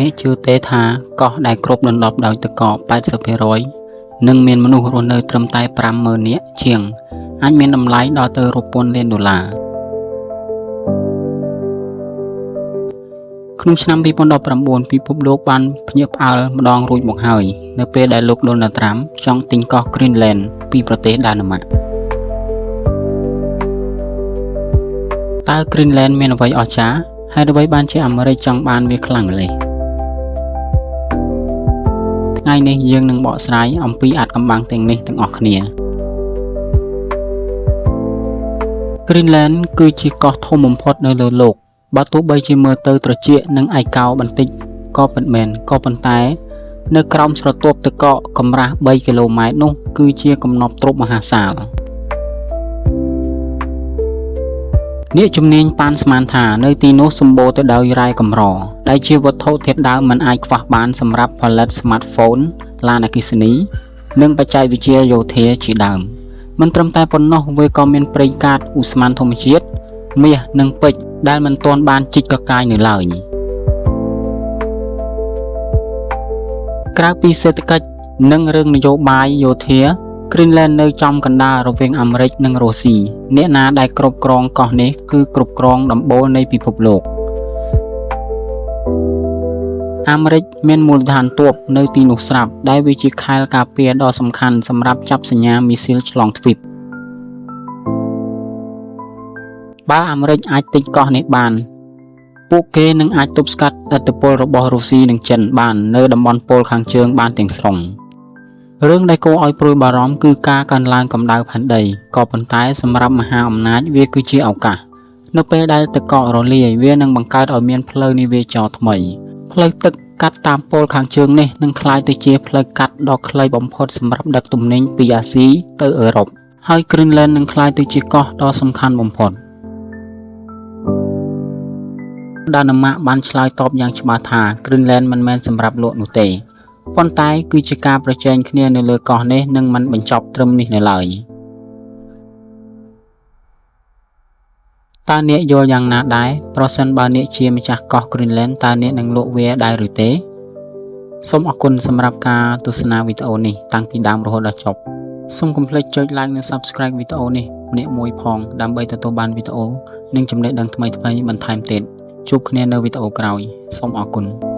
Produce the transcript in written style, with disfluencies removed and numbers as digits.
នេះជឿទេថាកោះដែលគ្រប់ដណ្ដប់ដោយទឹកកក 80% និងមានមនុស្សរស់នៅត្រឹមតែ 50,000 នាក់ជាងអាចមានតម្លៃដល់ទៅរាប់ពាន់លានដុល្លារក្នុងឆ្នាំ 2019 ពិភពលោកបានភ្ញាក់ផ្អើលម្ដងរួចមកហើយនៅពេលដែលលោក Donald Trump ចង់ទិញកោះ Greenland ពីប្រទេសដាណឺម៉ាកតើ Greenland មានអ្វីអស្ចារ្យហេតុអ្វីបានជាអាមេរិកចង់បានវាខ្លាំងម្ល៉េះថ្ងៃនេះយើងនឹងបកស្រាយអំពីអាថ៌កំបាំងទាំងនេះទាំងអស់គ្នា Greenland គឺជាកោះធំបំផុតនៅលើលោកបើទោះបីជាមើលទៅត្រជាក់និងឯកោបន្តិចក៏ពិតមែនក៏ប៉ុន្តែនៅក្រោមស្រទាប់ទឹកកកកម្រាស់ 3 គីឡូម៉ែត្រនោះគឺជាកំណប់ទ្រព្យមហាសាលអ្នកជំនាញប៉ាន់ស្មានថានៅទីនោះសម្បូរទៅដោយរ៉ែកម្រដែលជាវត្ថុធាតុដើមមិនអាចខ្វះបានសម្រាប់ផលិត Smartphone ឡានអគ្គិសនីនិងបច្ចេកវិទ្យាយោធាជាដើមមិនត្រឹមតែប៉ុណ្ណោះវាក៏មានប្រេងកាតឧស្ម័នធម្មជាតិមាសនិងពេជ្រដែលមិនទាន់បានជីកកកាយនៅឡើយក្រៅពីសេដ្ឋកិច្ចនិងរឿងនយោបាយយោធា Greenland នៅចំកណ្ដាលរវាងអាមេរិកនិងរុស្ស៊ីអ្នកណាដែលគ្រប់គ្រងកោះនេះគឺគ្រប់គ្រងដំបូលនៃពិភពលោកអាមេរិកមានមូលដ្ឋានទ័ពនៅទីនោះស្រាប់ដែលវាជាខែលការពារដ៏សំខាន់សម្រាប់ចាប់សញ្ញាមីស៊ីលឆ្លងទ្វីបបើអាមេរិកអាចទិញកោះនេះបានពួកគេនឹងអាចទប់ស្កាត់ឥទ្ធិពលរបស់រុស្ស៊ីនិងចិនបាននៅតំបន់ប៉ូលខាងជើងបានទាំងស្រុងរឿងដែលគួរឲ្យព្រួយបារម្ភគឺការកើនឡើងកម្ដៅផែនដីក៏ប៉ុន្តែសម្រាប់មហាអំណាចវាគឺជាឱកាសនៅពេលដែលទឹកកករលាយវានឹងបង្កើតឲ្យមានផ្លូវនាវាចរថ្មីផ្លូវទឹកកាត់តាមប៉ូលខាងជើងនេះនឹងក្លាយទៅជាផ្លូវកាត់ដ៏ខ្លីបំផុតសម្រាប់ដឹកទំនិញពីអាស៊ីទៅអឺរ៉ុបហើយ Greenland នឹងក្លាយទៅជាកោះដ៏សំខាន់បំផុតដាណឺម៉ាកបានឆ្លើយតបយ៉ាងច្បាស់ថា Greenland មិនមែនសម្រាប់លក់នោះទេប៉ុន្តែគឺជាការប្រជែងគ្នានៅលើកោះនេះនឹងមិនបញ្ចប់ត្រឹមនេះនៅឡើយតើអ្នកយល់យ៉ាងណាដែរប្រសិនបើអ្នកជាម្ចាស់កោះ Greenland តើអ្នកនឹងលក់វាដែរឬទេសូមអរគុណសម្រាប់ការទស្សនាវីដេអូនេះតាំងពីដើមរហូតដល់ចប់សូមកុំភ្លេចចុច like និង Subscribe វីដេអូនេះម្នាក់មួយផងដើម្បីទទួលបានវីដេអូនិងចំណេះដឹងថ្មីៗបន្ថែមទៀតជួបគ្នានៅវីដេអូក្រោយសូមអរគុណ